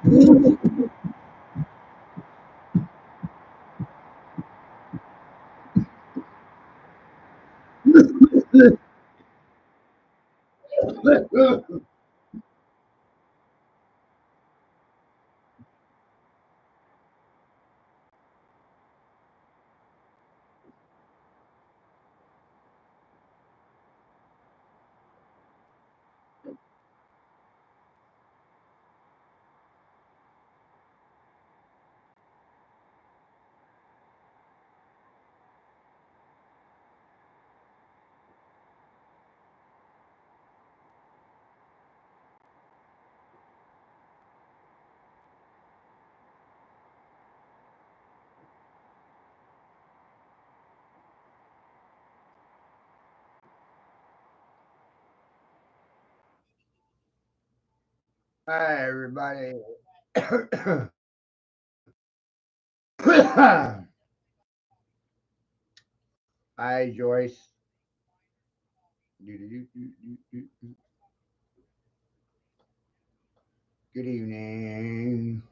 Hi, everybody. Hi, Joyce. Good evening.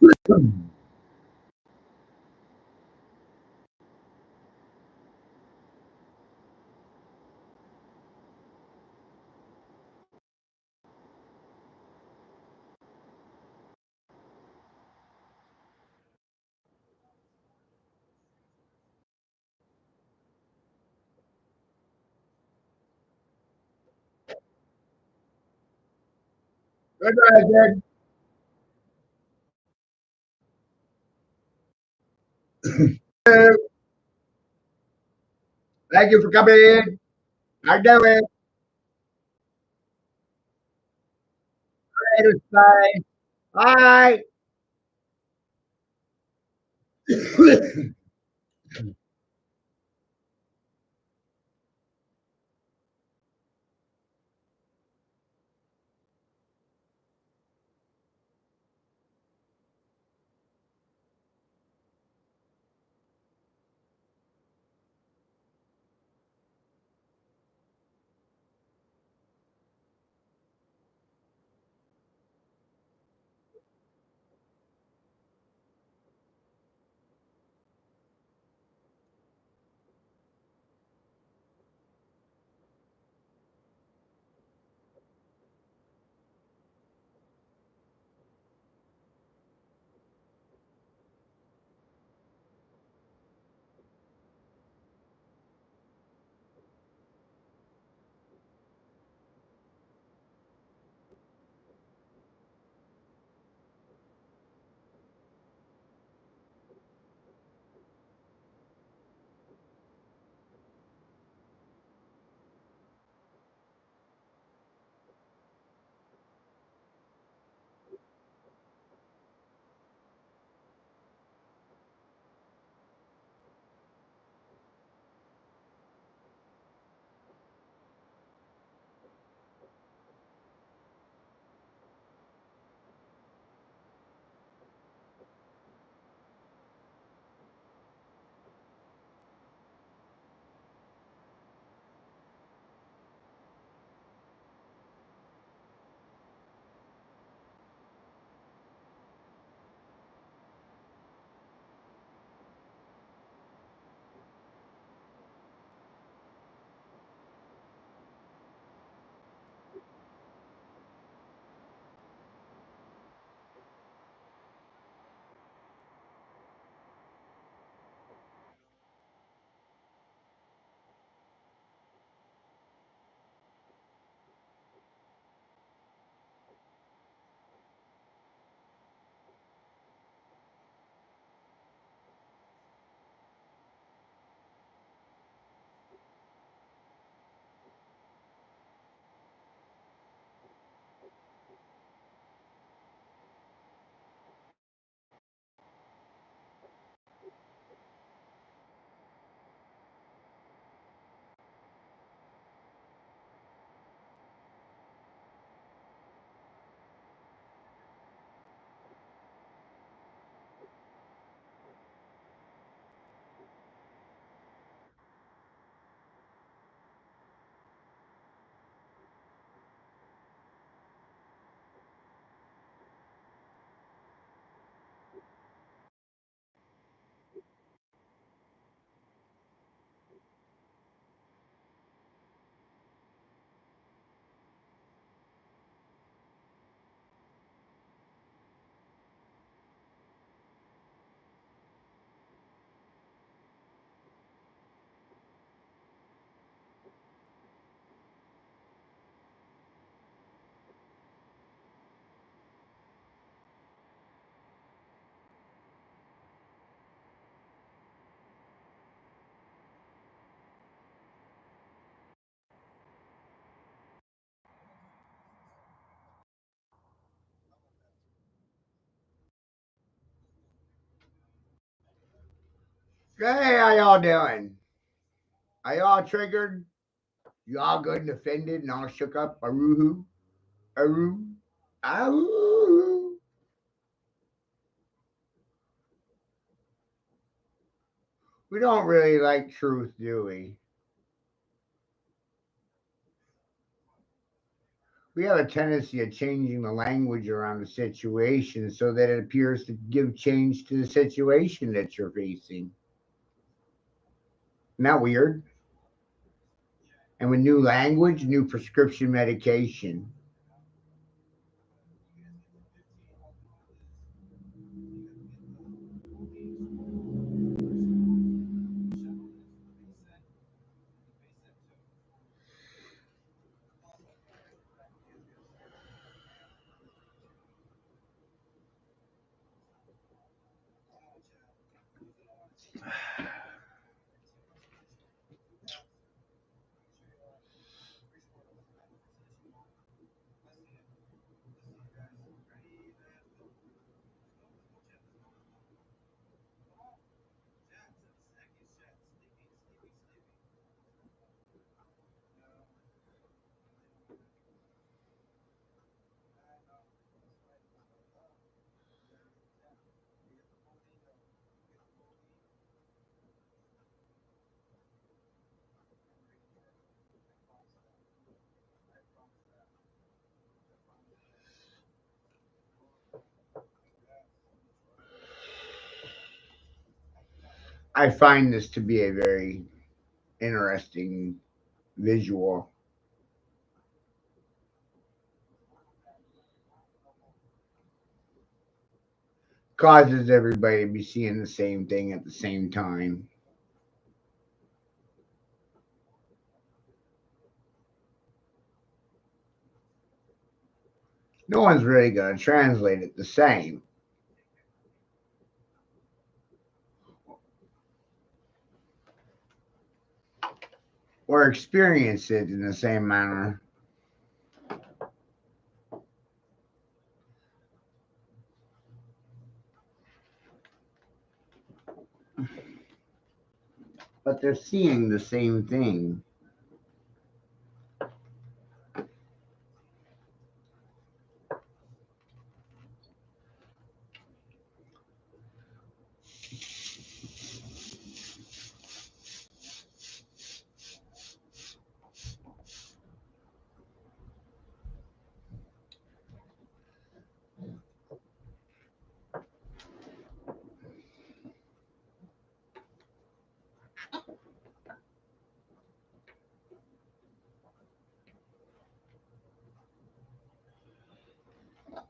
Good night, Ed. Thank you for coming in. I know it. Bye. Bye. Hey, how y'all doing? Are y'all triggered? You all good and offended and all shook up? Aruhu? Aru? Aru? We don't really like truth, do we? We have a tendency of changing the language around the situation so that it appears to give change to the situation that you're facing. Isn't that weird? And with new language, new prescription medication. I find this to be a very interesting visual. Causes everybody to be seeing the same thing at the same time. No one's really going to translate it the same or experience it in the same manner. But they're seeing the same thing.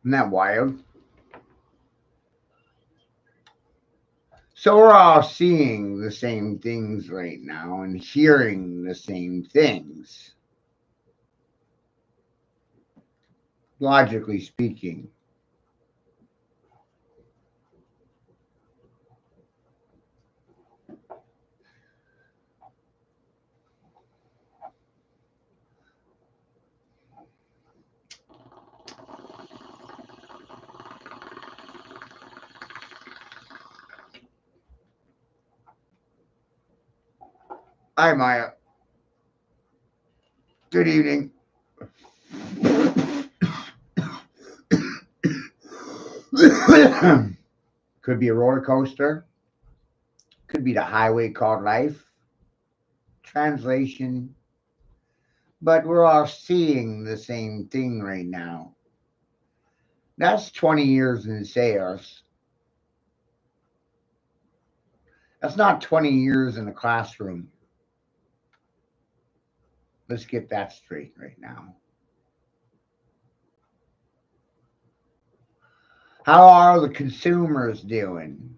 Isn't that wild? So we're all seeing the same things right now and hearing the same things, logically speaking. Hi, Maya. Good evening. Could be a roller coaster. Could be the highway called life. Translation. But we're all seeing the same thing right now. That's 20 years in sales. That's not 20 years in a classroom. Let's get that straight right now. How are the consumers doing?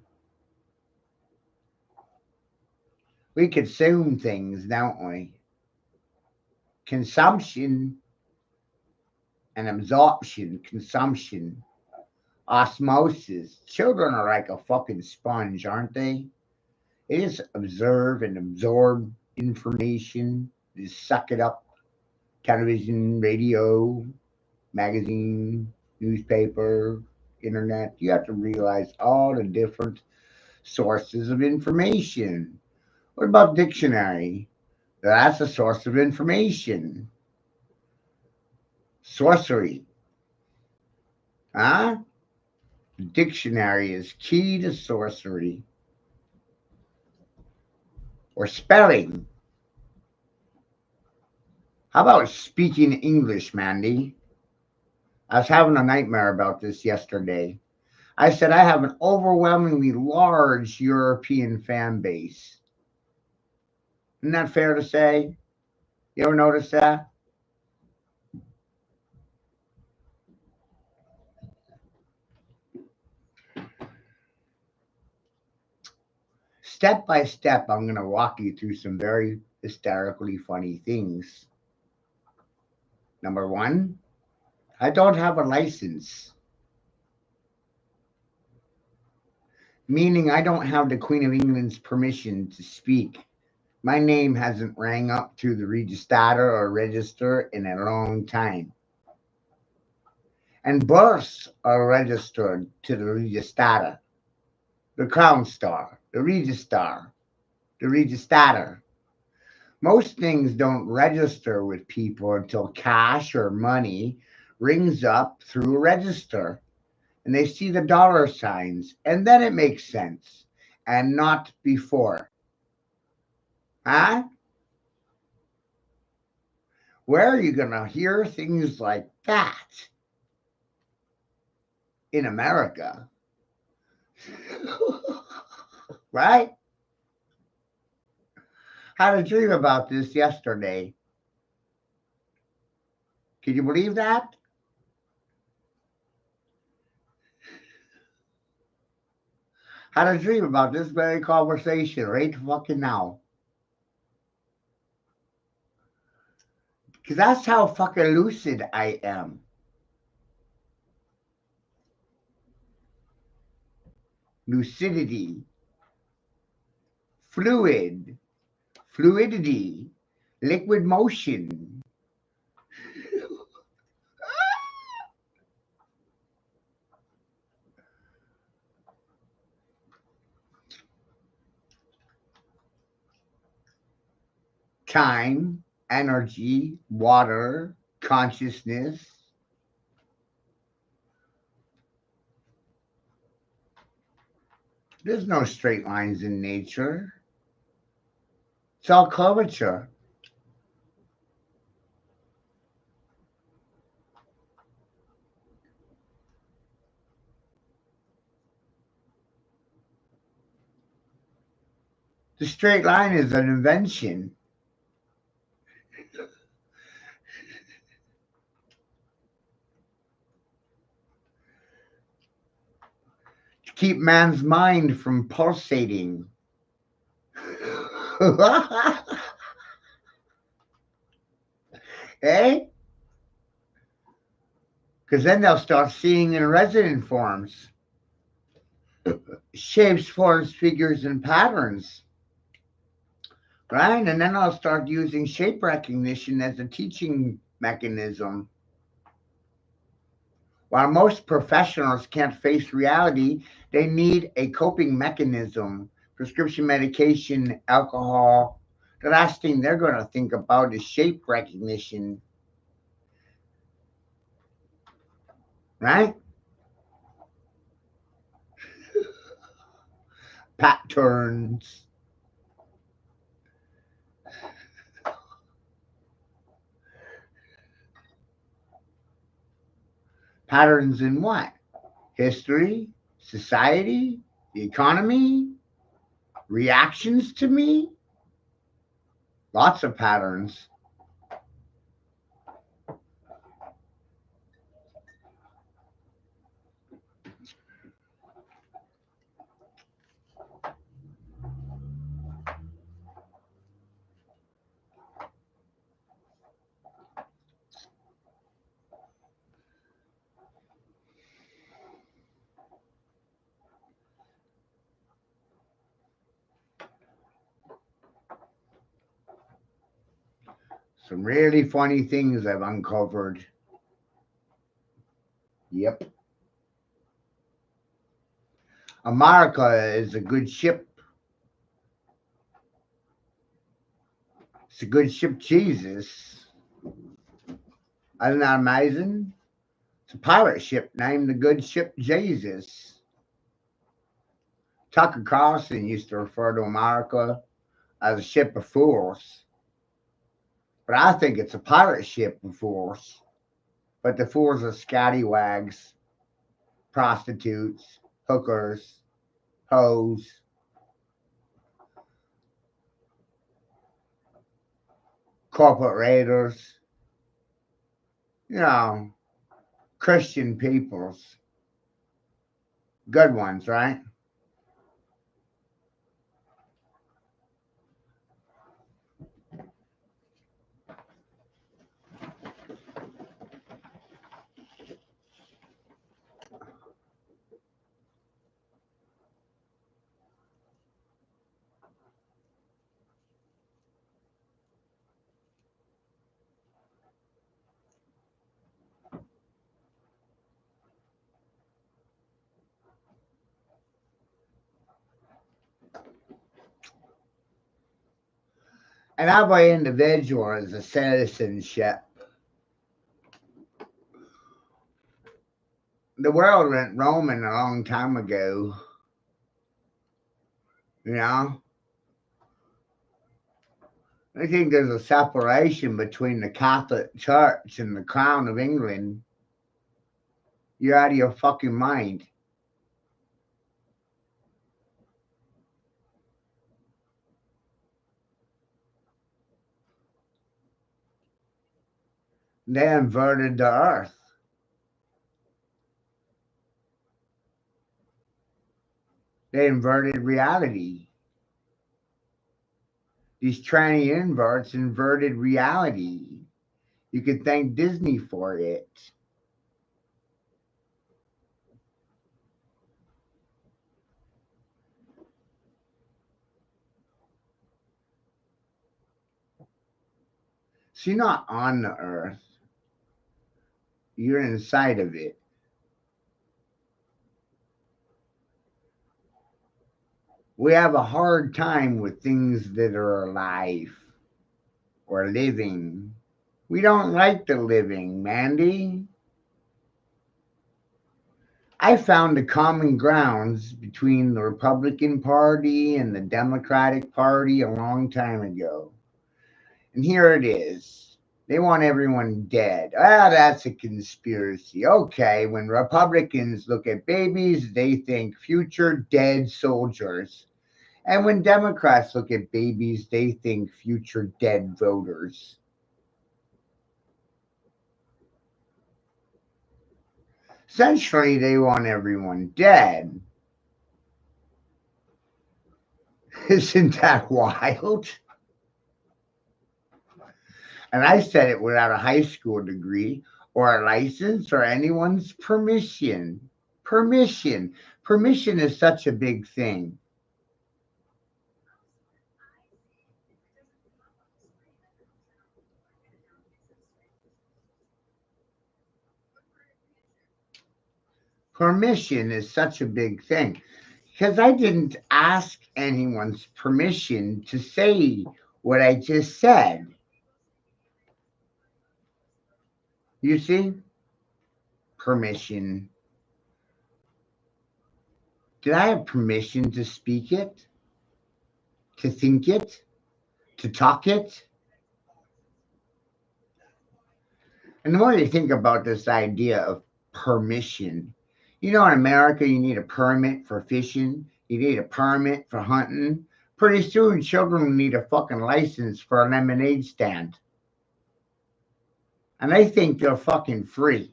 We consume things, don't we? Consumption and absorption, consumption, osmosis. Children are like a fucking sponge, aren't they? They just observe and absorb information, just suck it up. Television, radio, magazine, newspaper, internet. You have to realize all the different sources of information. What about dictionary? That's a source of information. Sorcery. Huh? Dictionary is key to sorcery. Or spelling. How about speaking English, Mandy? I was having a nightmare about this yesterday. I said I have an overwhelmingly large European fan base. Isn't that fair to say? You ever notice that? Step by step, I'm going to walk you through some very hysterically funny things. Number one, I don't have a license, meaning I don't have the Queen of England's permission to speak. My name hasn't rang up through the register or register in a long time. And births are registered to the register, the crown star, the register, the register. Most things don't register with people until cash or money rings up through a register and they see the dollar signs, and then it makes sense, and not before. Huh? Where are you going to hear things like that? In America. Right? Had a dream about this yesterday. Can you believe that? Had a dream about this very conversation right fucking now. Because that's how fucking lucid I am. Lucidity, fluid, fluidity, liquid motion. Time, energy, water, consciousness. There's no straight lines in nature. It's all curvature. The straight line is an invention. To keep man's mind from pulsating. Eh? Because then they'll start seeing in resonant forms, shapes, forms, figures, and patterns. Right? And then I'll start using shape recognition as a teaching mechanism. While most professionals can't face reality, they need a coping mechanism. Prescription medication, alcohol. The last thing they're going to think about is shape recognition. Right? Patterns. Patterns in what? History, society, the economy, reactions to me. Lots of patterns. Some really funny things I've uncovered. Yep. America is a good ship. It's a good ship, Jesus. Isn't that amazing? It's a pirate ship named the Good Ship Jesus. Tucker Carlson used to refer to America as a ship of fools. But I think it's a pirate ship of fools. But the fools are scallywags, prostitutes, hookers, hoes, corporate raiders, you know, Christian peoples. Good ones, right? And every individual is a citizenship. The world went Roman a long time ago, you know? I think there's a separation between the Catholic Church and the Crown of England. You're out of your fucking mind. They inverted the earth. They inverted reality. These tranny inverts inverted reality. You could thank Disney for it. So you're not on the earth, you're inside of it. We have a hard time with things that are alive or living. We don't like the living, Mandy. I found the common grounds between the Republican Party and the Democratic Party a long time ago. And here it is. They want everyone dead. Ah, that's a conspiracy. Okay, when Republicans look at babies, they think future dead soldiers. And when Democrats look at babies, they think future dead voters. Essentially, they want everyone dead. Isn't that wild? And I said it without a high school degree or a license or anyone's permission. Permission. Permission is such a big thing. Permission is such a big thing because I didn't ask anyone's permission to say what I just said. You see? Permission. Did I have permission to speak it? To think it? To talk it? And the more you think about this idea of permission, you know, in America, you need a permit for fishing, you need a permit for hunting. Pretty soon, children will need a fucking license for a lemonade stand. And they think they're fucking free.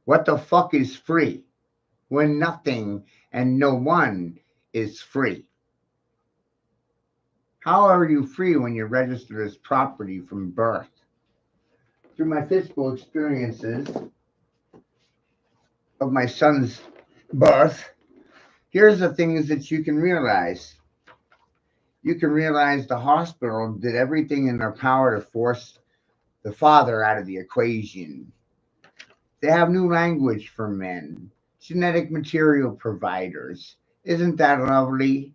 What the fuck is free? When nothing and no one is free. How are you free when you're registered as property from birth? Through my physical experiences of my son's birth, here's the things that you can realize. You can realize the hospital did everything in their power to force the father out of the equation. They have new language for men, genetic material providers. Isn't that lovely?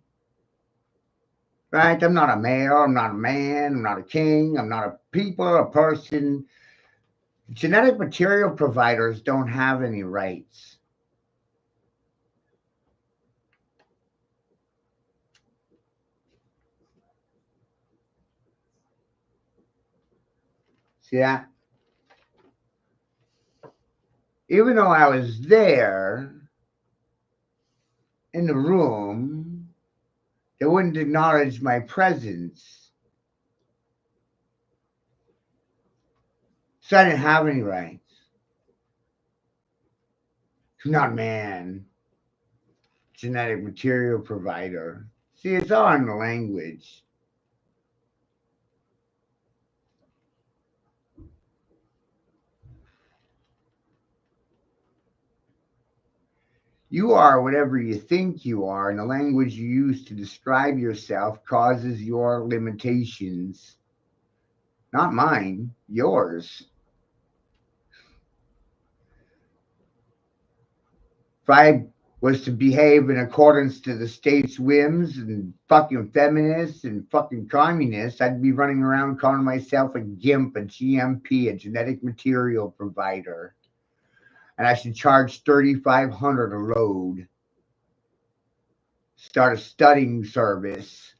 Right? I'm not a male, I'm not a man, I'm not a king, I'm not a people, a person. Genetic material providers don't have any rights. See that? Even though I was there in the room, they wouldn't acknowledge my presence. So I didn't have any rights. Not man. Genetic material provider. See, it's all in the language. You are whatever you think you are, and the language you use to describe yourself causes your limitations. Not mine, yours. If I was to behave in accordance to the state's whims and fucking feminists and fucking communists, I'd be running around calling myself a GIMP, a GMP, a genetic material provider. And I should charge $3,500 a load. Start a studying service.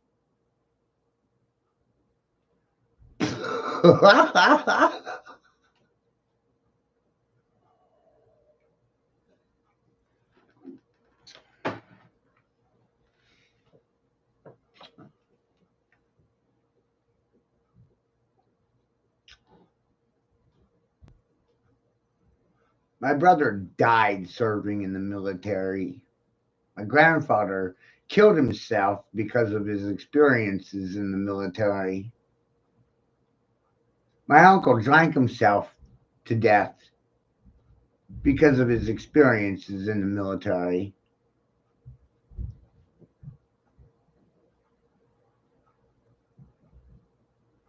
My brother died serving in the military. My grandfather killed himself because of his experiences in the military. My uncle drank himself to death because of his experiences in the military.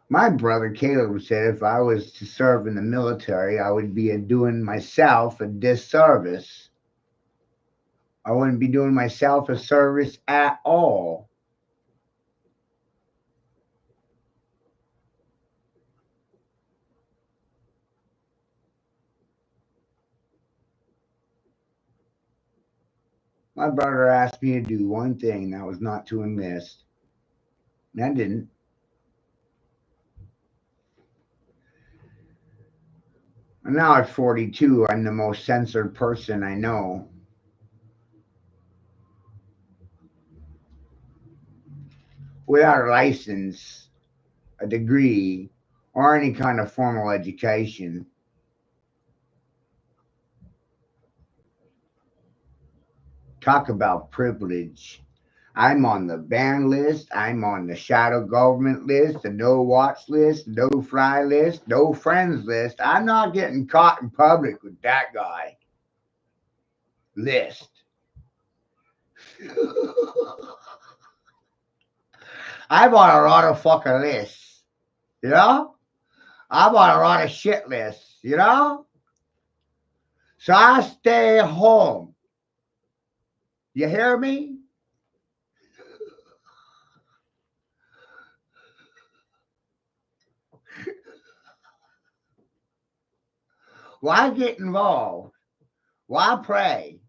My brother Caleb said if I was to serve in the military, I would be doing myself a disservice. I wouldn't be doing myself a service at all. My brother asked me to do one thing, that was not to enlist. And I didn't. And now at 42, I'm the most censored person I know. Without a license, a degree, or any kind of formal education. Talk about privilege. I'm on the ban list. I'm on the shadow government list, the no watch list, no fly list, no friends list. I'm not getting caught in public with that guy. List. I'm on a lot of fucking lists. You know? I'm on a lot of shit lists. You know? So I stay home. You hear me? Why get involved? Why pray?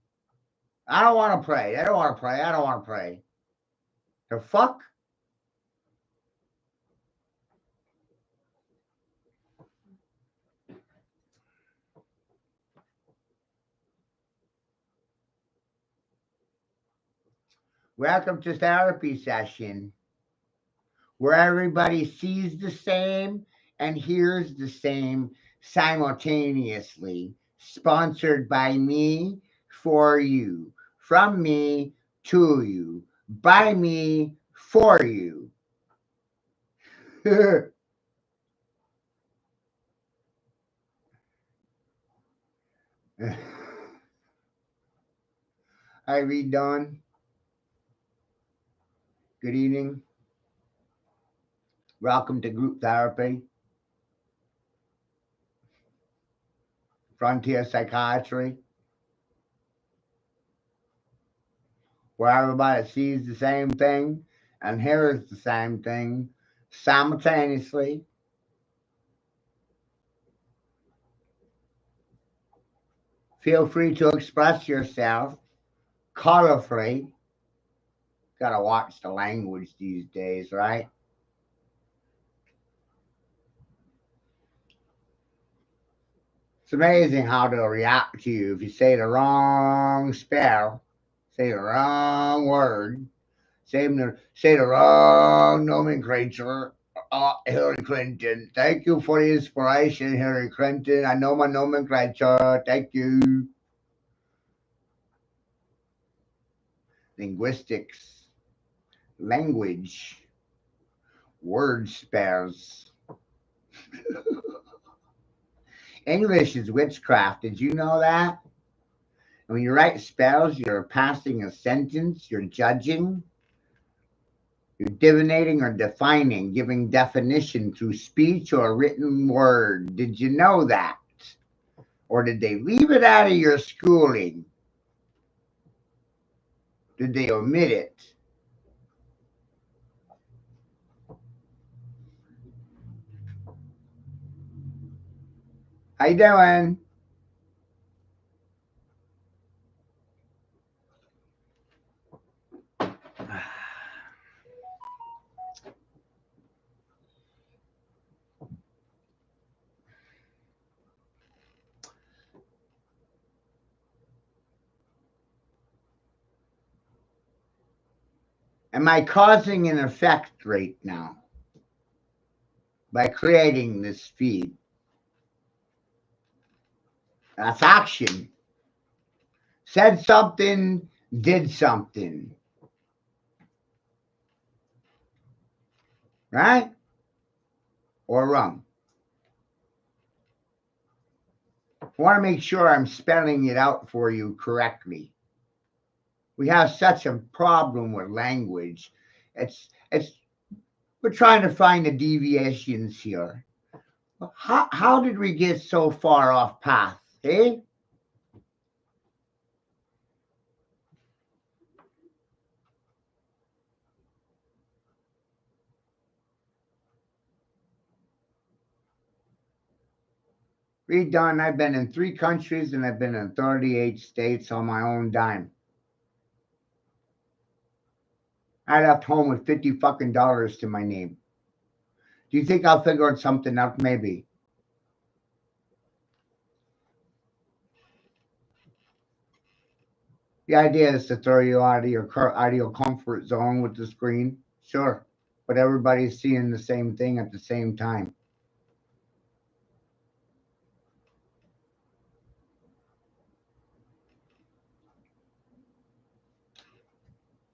I don't want to pray. I don't want to pray. I don't want to pray. The fuck? Welcome to therapy session, where everybody sees the same and hears the same simultaneously. Sponsored by me, for you, from me to you, by me for you. Hi, Reed Dawn. Good evening. Welcome to group therapy, frontier psychiatry, where everybody sees the same thing and hears the same thing simultaneously. Feel free to express yourself. Colorfully. Gotta watch the language these days, right? It's amazing how they'll react to you if you say the wrong spell, say the wrong word, say the wrong nomenclature. Hillary Clinton. Thank you for the inspiration, Hillary Clinton. I know my nomenclature. Thank you. Linguistics, language, word spells. English is witchcraft. Did you know that? When you write spells, you're passing a sentence, you're judging, you're divinating or defining, giving definition through speech or written word. Did you know that? Or did they leave it out of your schooling? Did they omit it? How you doing? Am I causing an effect right now by creating this feed? That's action. Said something, did something. Right? Or wrong? I want to make sure I'm spelling it out for you correctly. We have such a problem with language. It's we're trying to find the deviations here. How did we get so far off path? Eh? Read Don, I've been in 3 countries and I've been in 38 states on my own dime. I left home with 50 fucking dollars to my name. Do you think I'll figure out something out? Maybe. The idea is to throw you out of your comfort zone with the screen. Sure. But everybody's seeing the same thing at the same time.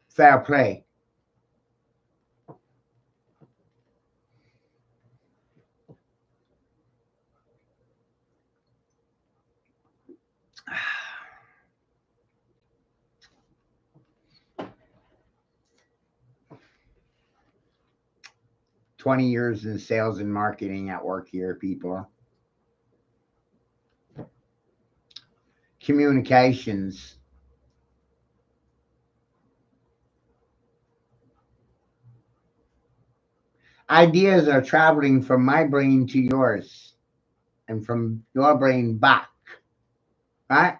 Fair play. $20 years in sales and marketing at work here, people. Communications. Ideas are traveling from my brain to yours and from your brain back. Right?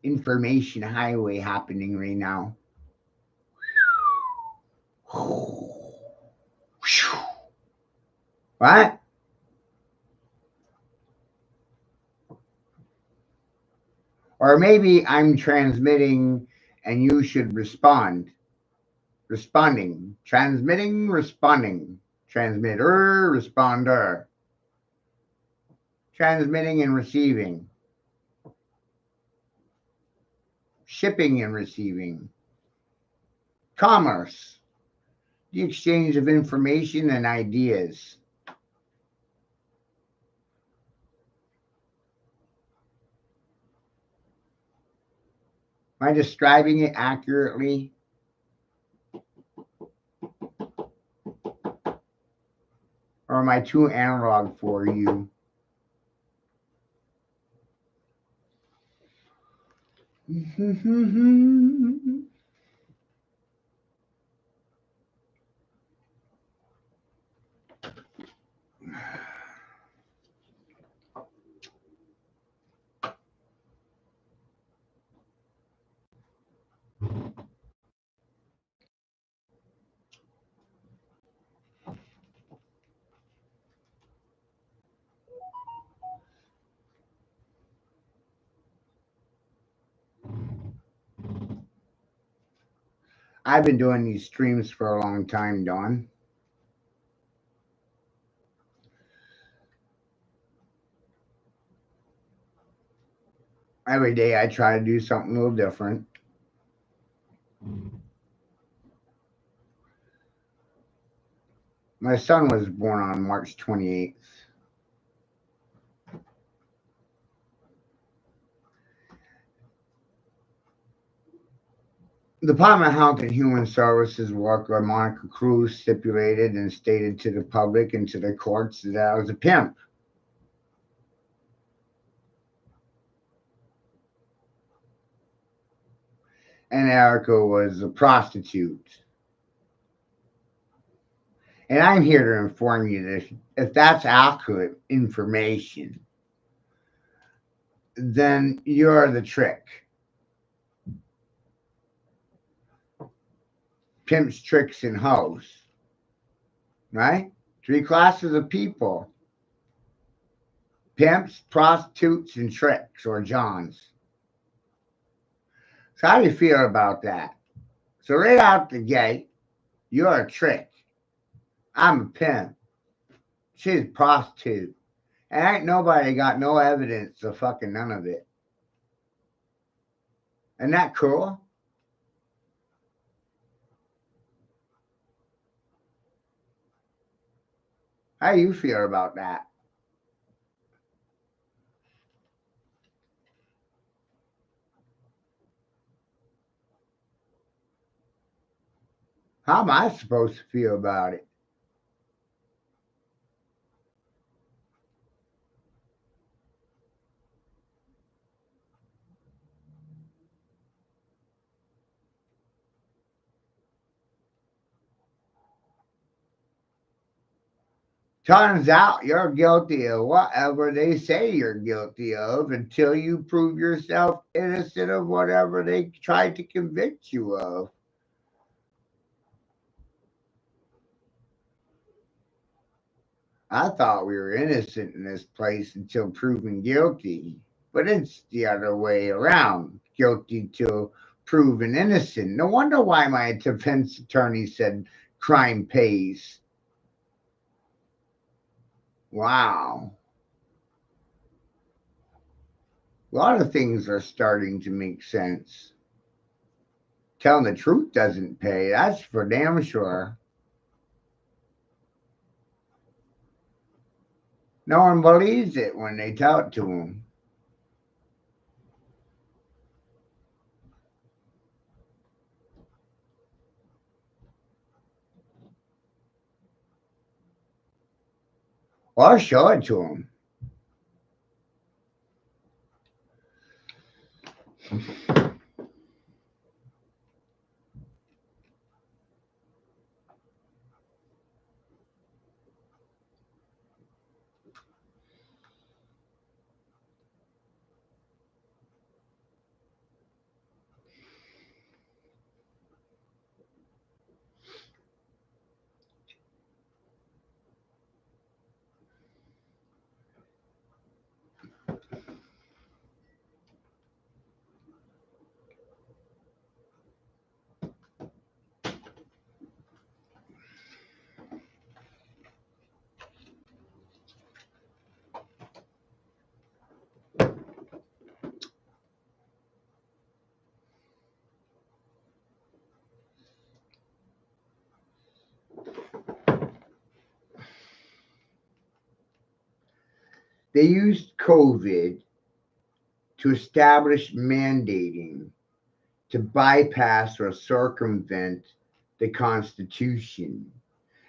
Information highway happening right now. Right? Or maybe I'm transmitting and you should respond. Responding. Transmitting, responding. Transmitter, responder. Transmitting and receiving. Shipping and receiving. Commerce. The exchange of information and ideas. Am I describing it accurately? Or am I too analog for you? I've been doing these streams for a long time, Dawn. Every day I try to do something a little different. My son was born on March 28th. The Department of Health and Human Services worker Monica Cruz stipulated and stated to the public and to the courts that I was a pimp. And Erica was a prostitute. And I'm here to inform you that if that's accurate information, then you're the trick. Pimps, tricks, and hoes. Right? Three classes of people: pimps, prostitutes, and tricks or Johns. So, how do you feel about that? So, right out the gate, you're a trick. I'm a pimp. She's a prostitute. And ain't nobody got no evidence of fucking none of it. Isn't that cool? How do you feel about that? How am I supposed to feel about it? Turns out you're guilty of whatever they say you're guilty of until you prove yourself innocent of whatever they try to convict you of. I thought we were innocent in this place until proven guilty, but it's the other way around: guilty till proven innocent. No wonder why my defense attorney said crime pays. Wow. A lot of things are starting to make sense. Telling the truth doesn't pay, that's for damn sure. No one believes it when they tell it to them. Or show it to them. They used COVID to establish mandating to bypass or circumvent the Constitution.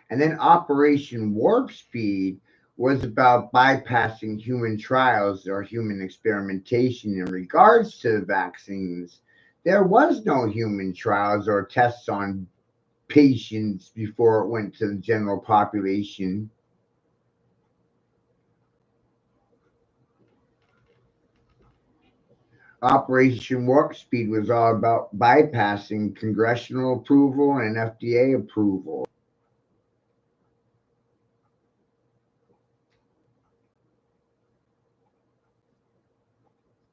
And then Operation Warp Speed was about bypassing human trials or human experimentation in regards to the vaccines. There was no human trials or tests on patients before it went to the general population. Operation Warp Speed was all about bypassing congressional approval and FDA approval.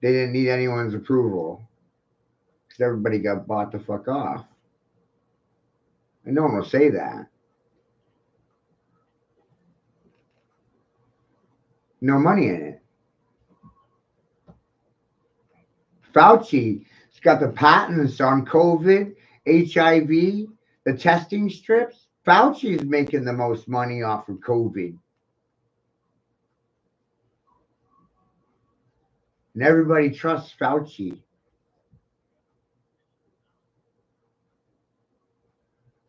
They didn't need anyone's approval because everybody got bought the fuck off. And no one will say that. No money in it. Fauci's got the patents on COVID, HIV, the testing strips. Fauci's making the most money off of COVID. And everybody trusts Fauci.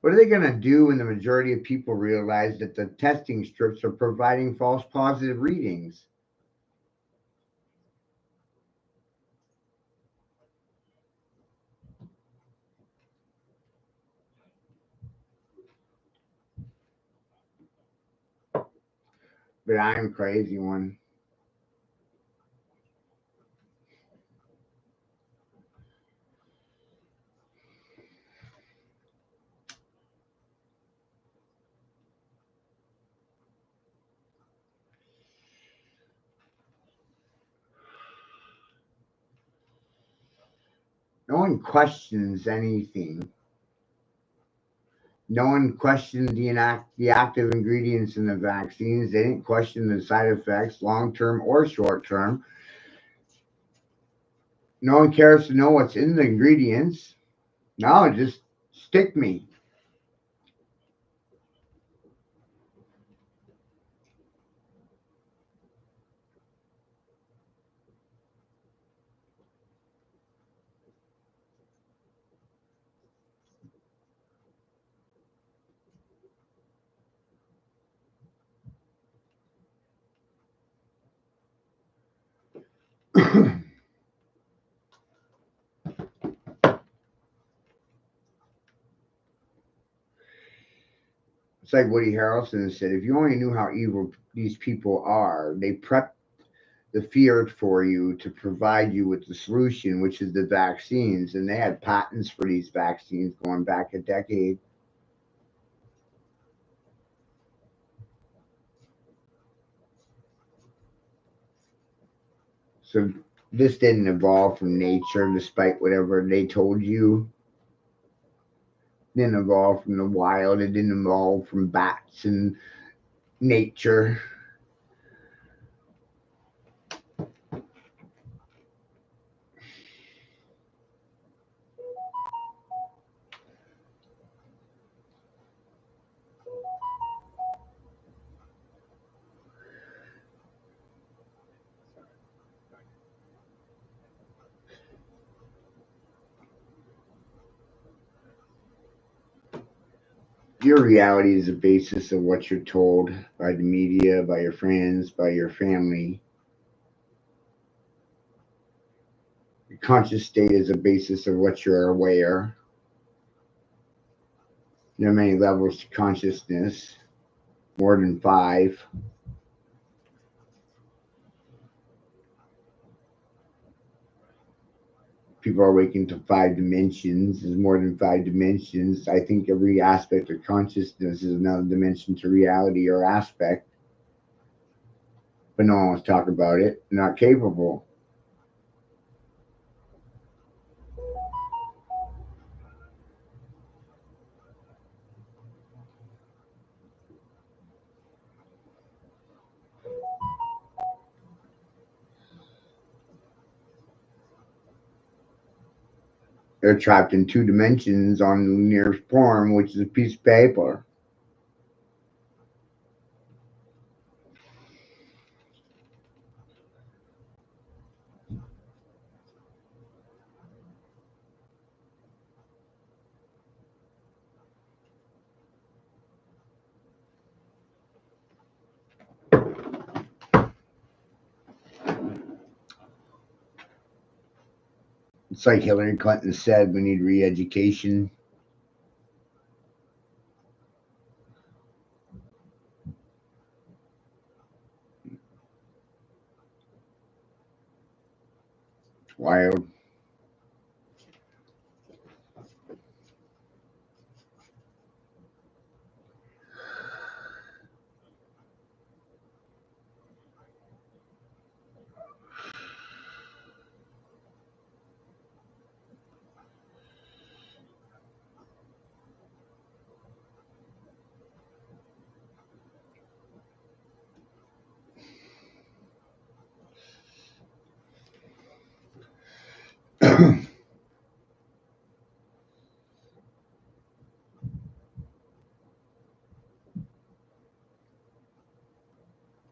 What are they going to do when the majority of people realize that the testing strips are providing false positive readings? But I'm crazy one. No one questions anything. No one questioned the active ingredients in the vaccines. They didn't question the side effects, long term or short term. No one cares to know what's in the ingredients. No, just stick me. It's like Woody Harrelson said, if you only knew how evil these people are, they prep the fear for you to provide you with the solution, which is the vaccines. And they had patents for these vaccines going back a decade. So this didn't evolve from nature, despite whatever they told you. It didn't evolve from the wild. It didn't evolve from bats and nature. Your reality is the basis of what you're told by the media, by your friends, by your family. Your conscious state is the basis of what you're aware. There are many levels to consciousness, more than five. People are waking to five dimensions. There's more than five dimensions. I think every aspect of consciousness is another dimension to reality or aspect, but no one wants to talk about it. They're not capable. They're trapped in two dimensions on the nearest form, which is a piece of paper. It's like Hillary Clinton said, we need re education. It's wild.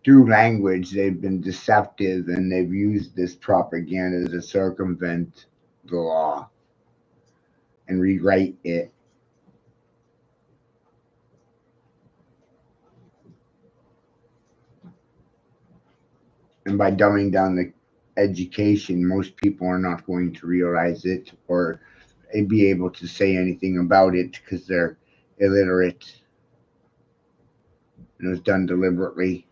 Through language, they've been deceptive and they've used this propaganda to circumvent the law and rewrite it. And by dumbing down the education, most people are not going to realize it or be able to say anything about it because they're illiterate. And it was done deliberately.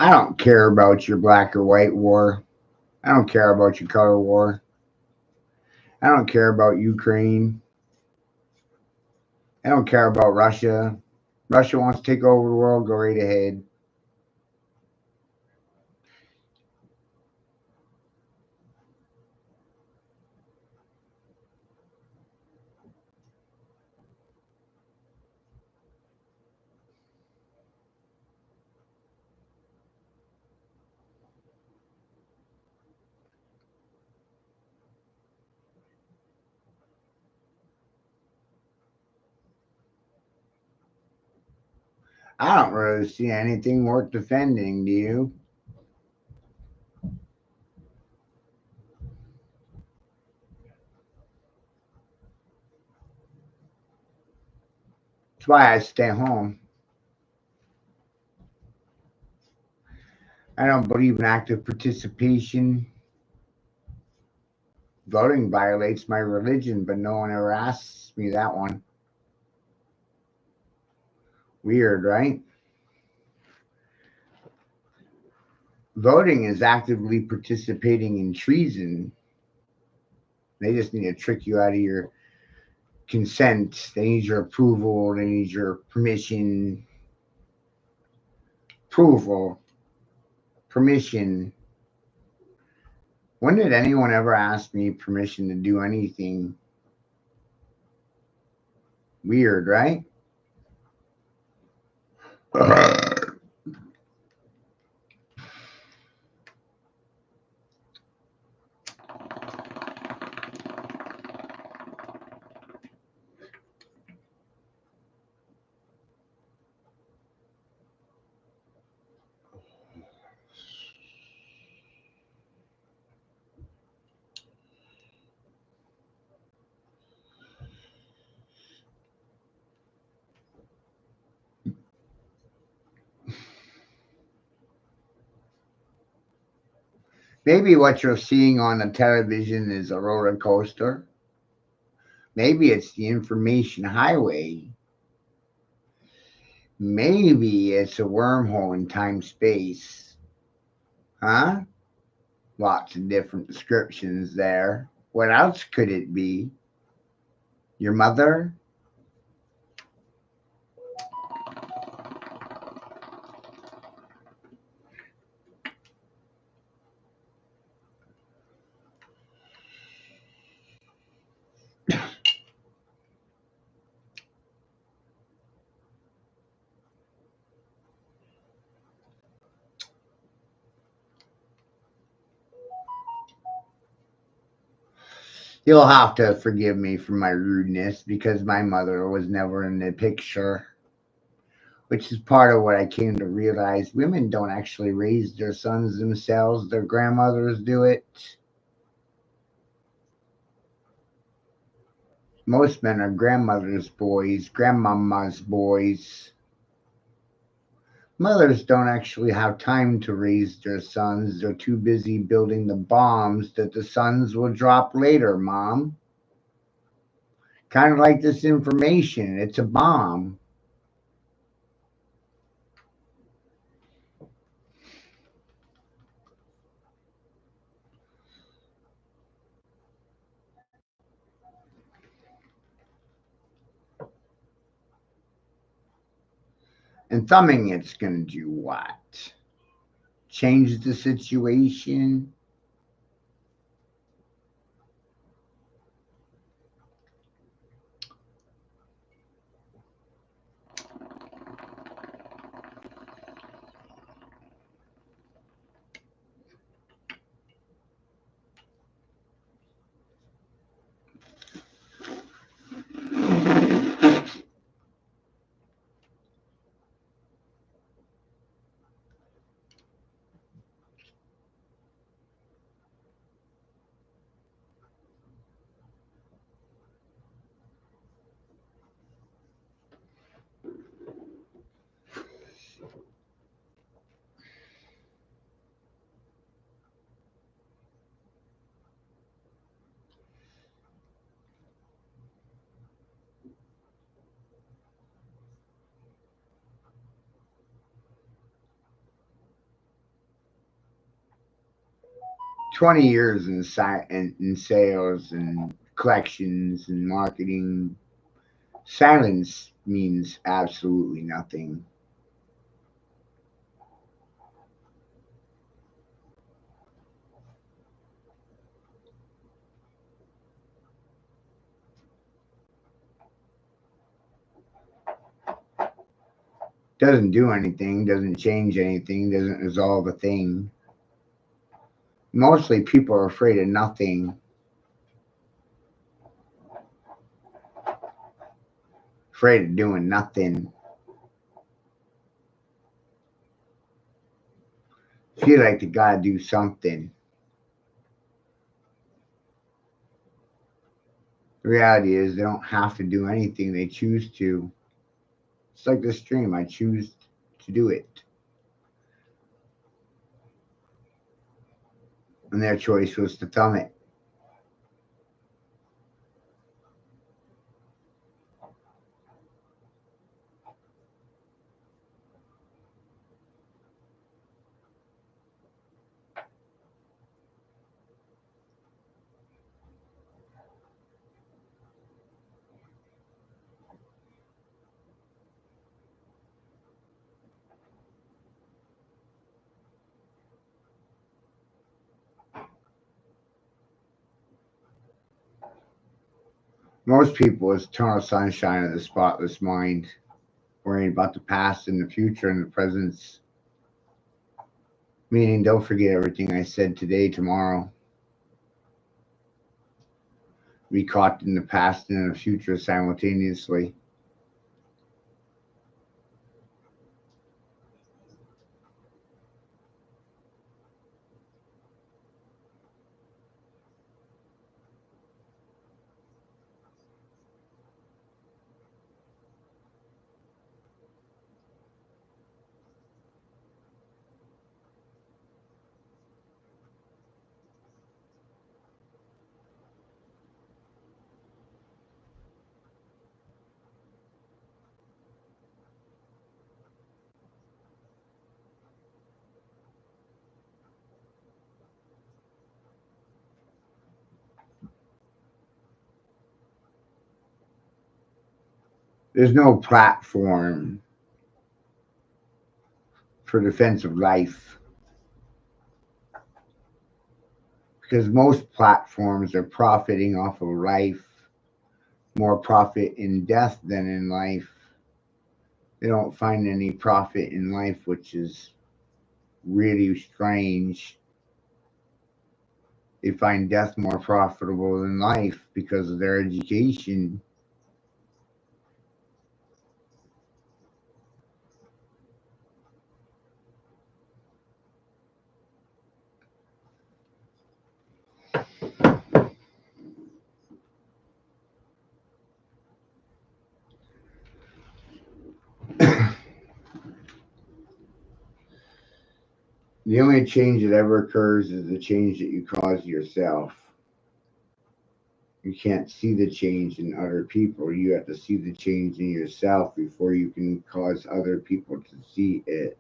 I don't care about your black or white war. I don't care about your color war. I don't care about Ukraine. I don't care about Russia. Russia wants to take over the world, go right ahead. I don't really see anything worth defending, do you? That's why I stay home. I don't believe in active participation. Voting violates my religion, but no one ever asks me that one. Weird, right? Voting is actively participating in treason. They just need to trick you out of your consent. They need your approval. They need your permission. Approval. Permission. When did anyone ever ask me permission to do anything? Weird, right? Maybe what you're seeing on the television is a roller coaster. Maybe it's the information highway. Maybe it's a wormhole in time space. Huh? Lots of different descriptions there. What else could it be? Your mother? You'll have to forgive me for my rudeness because my mother was never in the picture, which is part of what I came to realize. Women don't actually raise their sons themselves, their grandmothers do it. Most men are grandmother's boys, grandmama's boys. Mothers don't actually have time to raise their sons. They're too busy building the bombs that the sons will drop later, Mom. Kind of like this information. It's a bomb. And thumbing it's going to do what? Change the situation? 20 years in sales and collections and marketing, silence means absolutely nothing. Doesn't do anything, doesn't change anything, doesn't resolve a thing. Mostly people are afraid of nothing, afraid of doing nothing. Feel like they gotta do something. The reality is they don't have to do anything, they choose to. It's like this stream, I choose to do it. And their choice was to thumb it. Most people is eternal sunshine of the spotless mind, worrying about the past and the future and the present. Meaning, don't forget everything I said today, tomorrow. Be caught in the past and the future simultaneously. There's no platform for defense of life because most platforms are profiting off of life, more profit in death than in life. They don't find any profit in life, which is really strange. They find death more profitable than life because of their education. The only change that ever occurs is the change that you cause yourself. You can't see the change in other people. You have to see the change in yourself before you can cause other people to see it.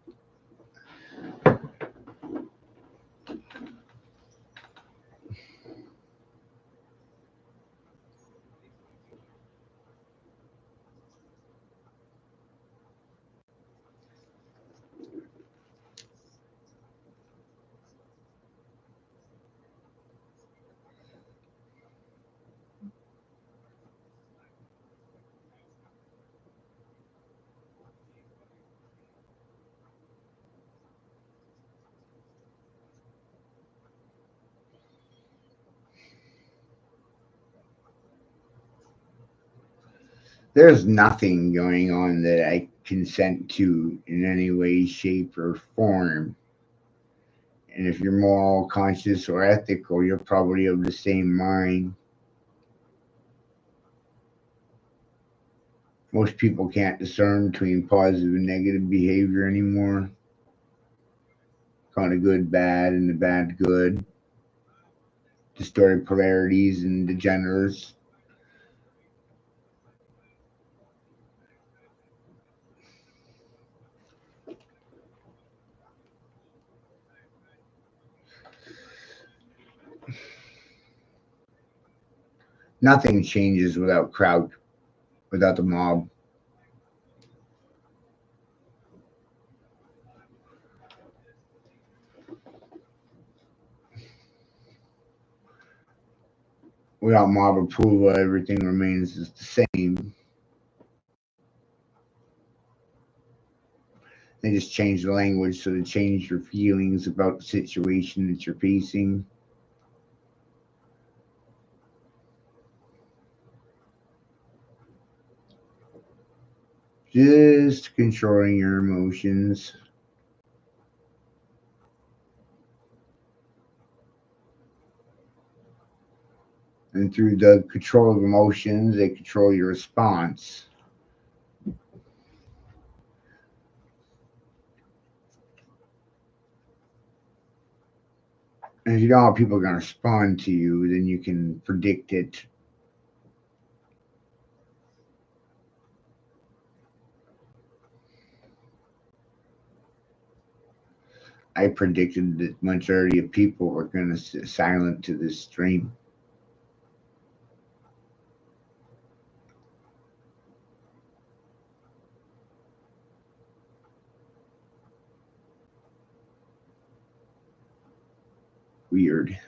There's nothing going on that I consent to in any way, shape, or form. And if you're moral, conscious, or ethical, you're probably of the same mind. Most people can't discern between positive and negative behavior anymore. Kind of good, bad, and the bad, good. Distorted polarities and degenerates. Nothing changes without crowd, without the mob. Without mob approval, everything remains the same. They just change the language so they change your feelings about the situation that you're facing. Just controlling your emotions. And through the control of emotions, they control your response. And if you know how people are going to respond to you, then you can predict it. I predicted that majority of people were going to sit silent to this stream. Weird.